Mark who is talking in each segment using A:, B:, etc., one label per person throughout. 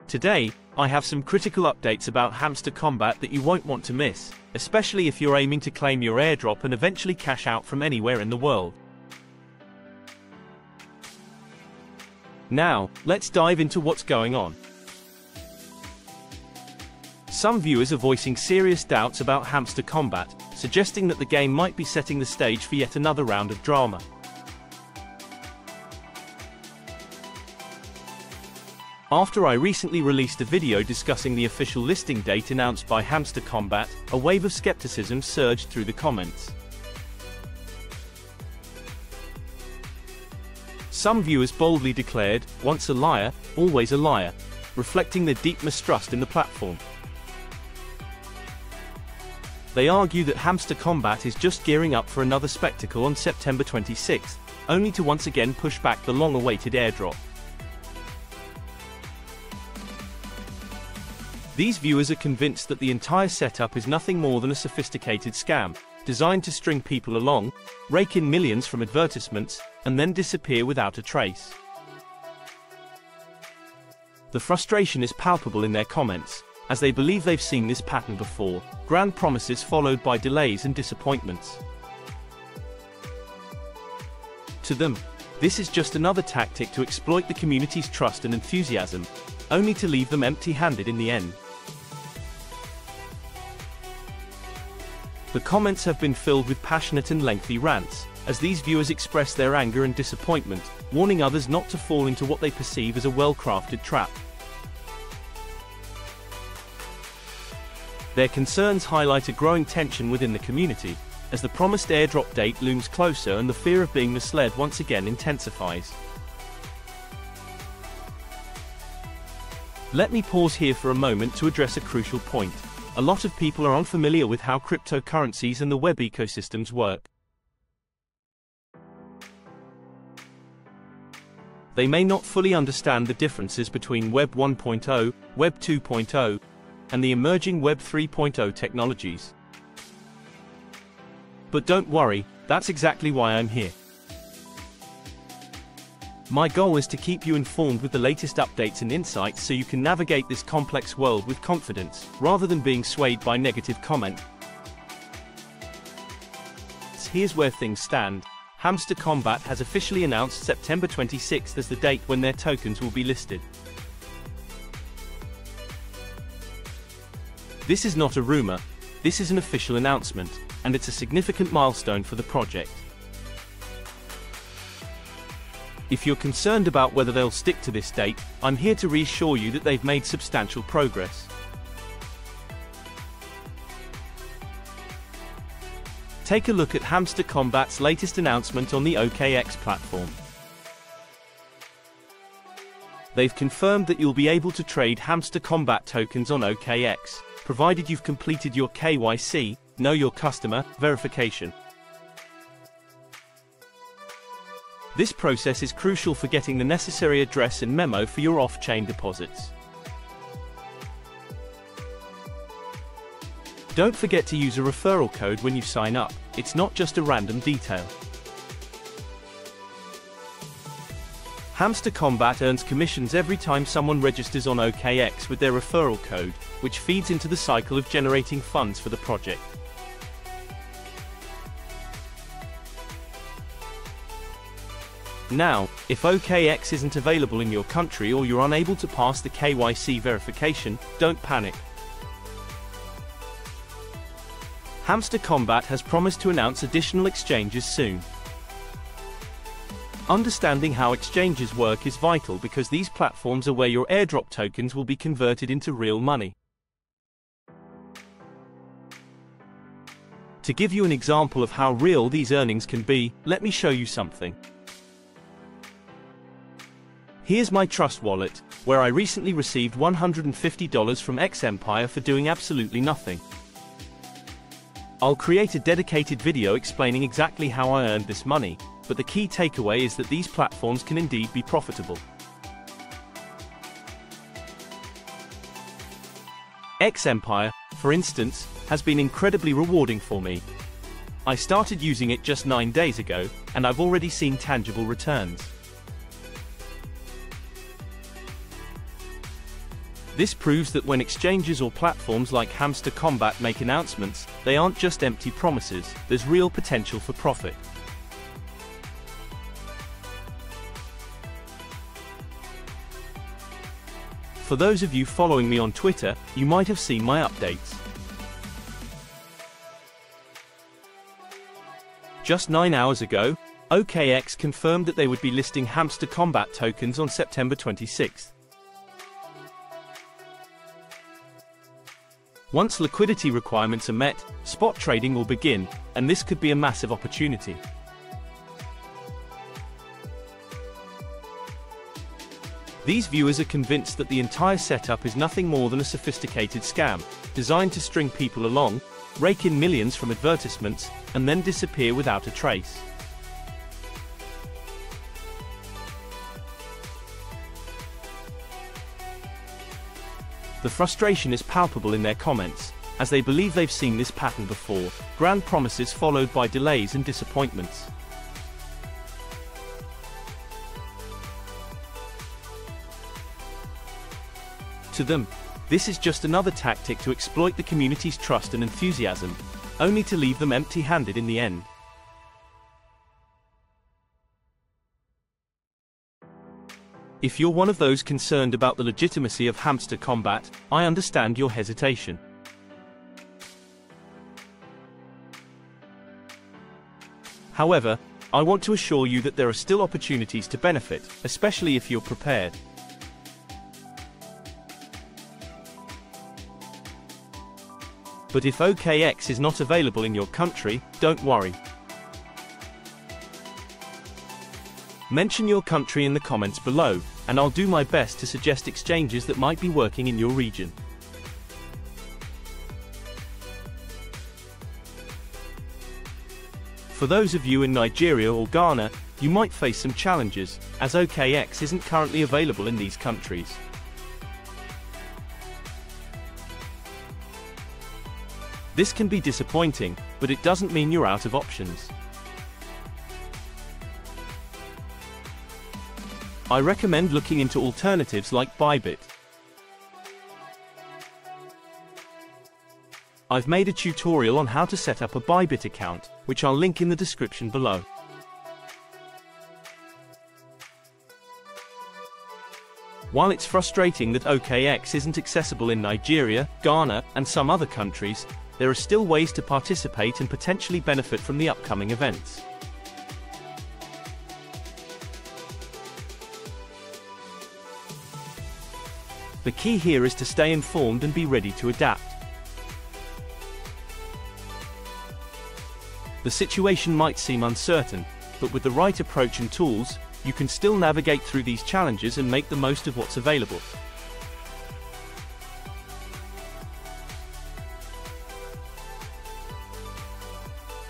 A: Today, I have some critical updates about Hamster Kombat that you won't want to miss, especially if you're aiming to claim your airdrop and eventually cash out from anywhere in the world. Now, let's dive into what's going on. Some viewers are voicing serious doubts about Hamster Kombat, suggesting that the game might be setting the stage for yet another round of drama. After I recently released a video discussing the official listing date announced by Hamster Kombat, a wave of skepticism surged through the comments. Some viewers boldly declared, "Once a liar, always a liar," reflecting their deep mistrust in the platform. They argue that Hamster Kombat is just gearing up for another spectacle on September 26th, only to once again push back the long-awaited airdrop. These viewers are convinced that the entire setup is nothing more than a sophisticated scam, designed to string people along, rake in millions from advertisements, and then disappear without a trace. The frustration is palpable in their comments, as they believe they've seen this pattern before: grand promises followed by delays and disappointments. To them, this is just another tactic to exploit the community's trust and enthusiasm, only to leave them empty-handed in the end. The comments have been filled with passionate and lengthy rants, as these viewers express their anger and disappointment, warning others not to fall into what they perceive as a well-crafted trap. Their concerns highlight a growing tension within the community, as the promised airdrop date looms closer and the fear of being misled once again intensifies. Let me pause here for a moment to address a crucial point. A lot of people are unfamiliar with how cryptocurrencies and the web ecosystems work. They may not fully understand the differences between Web 1.0, Web 2.0, and the emerging Web 3.0 technologies. But don't worry, that's exactly why I'm here. My goal is to keep you informed with the latest updates and insights so you can navigate this complex world with confidence, rather than being swayed by negative comment. Here's where things stand. Hamster Kombat has officially announced September 26th as the date when their tokens will be listed. This is not a rumor, this is an official announcement, and it's a significant milestone for the project. If you're concerned about whether they'll stick to this date, I'm here to reassure you that they've made substantial progress. Take a look at Hamster Kombat's latest announcement on the OKX platform. They've confirmed that you'll be able to trade Hamster Kombat tokens on OKX, provided you've completed your KYC, Know Your Customer, verification. This process is crucial for getting the necessary address and memo for your off-chain deposits. Don't forget to use a referral code when you sign up. It's not just a random detail. Hamster Kombat earns commissions every time someone registers on OKX with their referral code, which feeds into the cycle of generating funds for the project. Now, if OKX isn't available in your country or you're unable to pass the KYC verification, don't panic. Hamster Kombat has promised to announce additional exchanges soon. Understanding how exchanges work is vital because these platforms are where your airdrop tokens will be converted into real money. To give you an example of how real these earnings can be, let me show you something. Here's my Trust wallet, where I recently received $150 from Xempire for doing absolutely nothing. I'll create a dedicated video explaining exactly how I earned this money, but the key takeaway is that these platforms can indeed be profitable. Xempire, for instance, has been incredibly rewarding for me. I started using it just 9 days ago, and I've already seen tangible returns. This proves that when exchanges or platforms like Hamster Kombat make announcements, they aren't just empty promises, there's real potential for profit. For those of you following me on Twitter, you might have seen my updates. Just 9 hours ago, OKX confirmed that they would be listing Hamster Kombat tokens on September 26th. Once liquidity requirements are met, spot trading will begin, and this could be a massive opportunity. These viewers are convinced that the entire setup is nothing more than a sophisticated scam, designed to string people along, rake in millions from advertisements, and then disappear without a trace. The frustration is palpable in their comments, as they believe they've seen this pattern before, grand promises followed by delays and disappointments. To them, this is just another tactic to exploit the community's trust and enthusiasm, only to leave them empty-handed in the end. If you're one of those concerned about the legitimacy of Hamster Kombat, I understand your hesitation. However, I want to assure you that there are still opportunities to benefit, especially if you're prepared. But if OKX is not available in your country, don't worry. Mention your country in the comments below, and I'll do my best to suggest exchanges that might be working in your region. For those of you in Nigeria or Ghana, you might face some challenges, as OKX isn't currently available in these countries. This can be disappointing, but it doesn't mean you're out of options. I recommend looking into alternatives like Bybit. I've made a tutorial on how to set up a Bybit account, which I'll link in the description below. While it's frustrating that OKX isn't accessible in Nigeria, Ghana, and some other countries, there are still ways to participate and potentially benefit from the upcoming events. The key here is to stay informed and be ready to adapt. The situation might seem uncertain, but with the right approach and tools, you can still navigate through these challenges and make the most of what's available.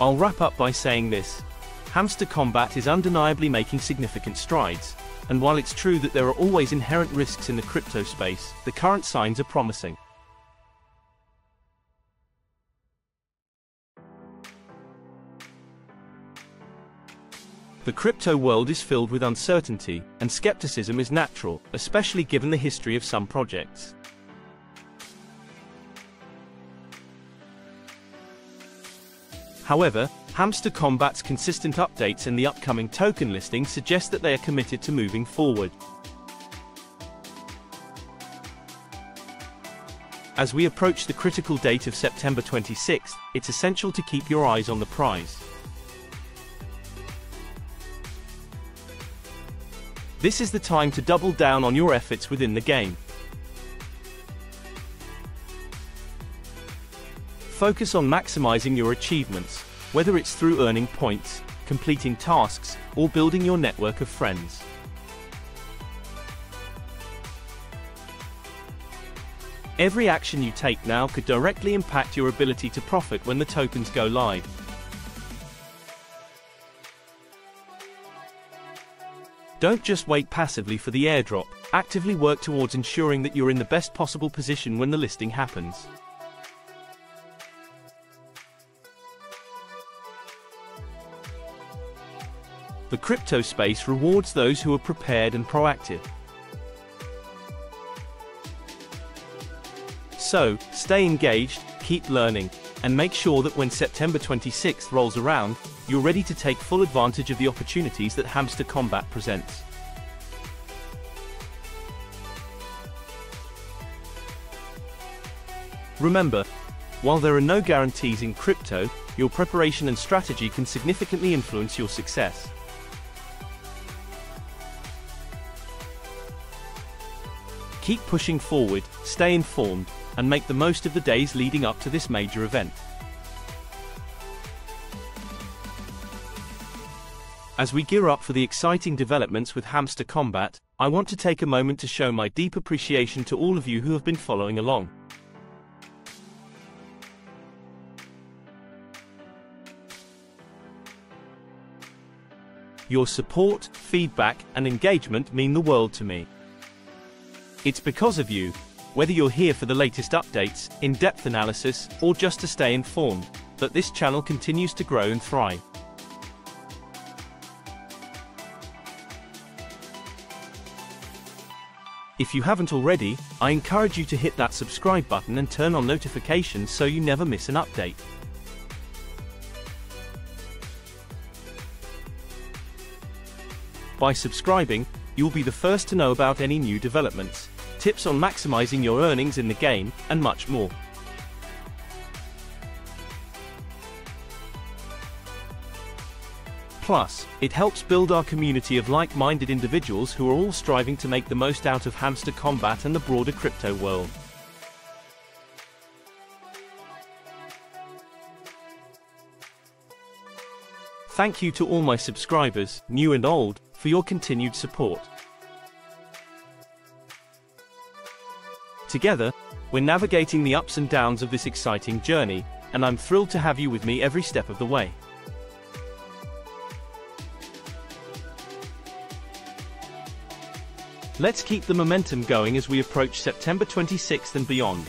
A: I'll wrap up by saying this: Hamster Kombat is undeniably making significant strides, and while it's true that there are always inherent risks in the crypto space, the current signs are promising. The crypto world is filled with uncertainty, and skepticism is natural, especially given the history of some projects. However, Hamster Kombat's consistent updates and the upcoming token listing suggest that they are committed to moving forward. As we approach the critical date of September 26th, it's essential to keep your eyes on the prize. This is the time to double down on your efforts within the game. Focus on maximizing your achievements, whether it's through earning points, completing tasks, or building your network of friends. Every action you take now could directly impact your ability to profit when the tokens go live. Don't just wait passively for the airdrop, actively work towards ensuring that you're in the best possible position when the listing happens. The crypto space rewards those who are prepared and proactive. So, stay engaged, keep learning, and make sure that when September 26th rolls around, you're ready to take full advantage of the opportunities that Hamster Kombat presents. Remember, while there are no guarantees in crypto, your preparation and strategy can significantly influence your success. Keep pushing forward, stay informed, and make the most of the days leading up to this major event. As we gear up for the exciting developments with Hamster Kombat, I want to take a moment to show my deep appreciation to all of you who have been following along. Your support, feedback, and engagement mean the world to me. It's because of you, whether you're here for the latest updates, in-depth analysis, or just to stay informed, that this channel continues to grow and thrive. If you haven't already, I encourage you to hit that subscribe button and turn on notifications so you never miss an update. By subscribing, you'll be the first to know about any new developments, tips on maximizing your earnings in the game, and much more. Plus, it helps build our community of like-minded individuals who are all striving to make the most out of Hamster Kombat and the broader crypto world. Thank you to all my subscribers, new and old, for your continued support. Together, we're navigating the ups and downs of this exciting journey, and I'm thrilled to have you with me every step of the way. Let's keep the momentum going as we approach September 26th and beyond.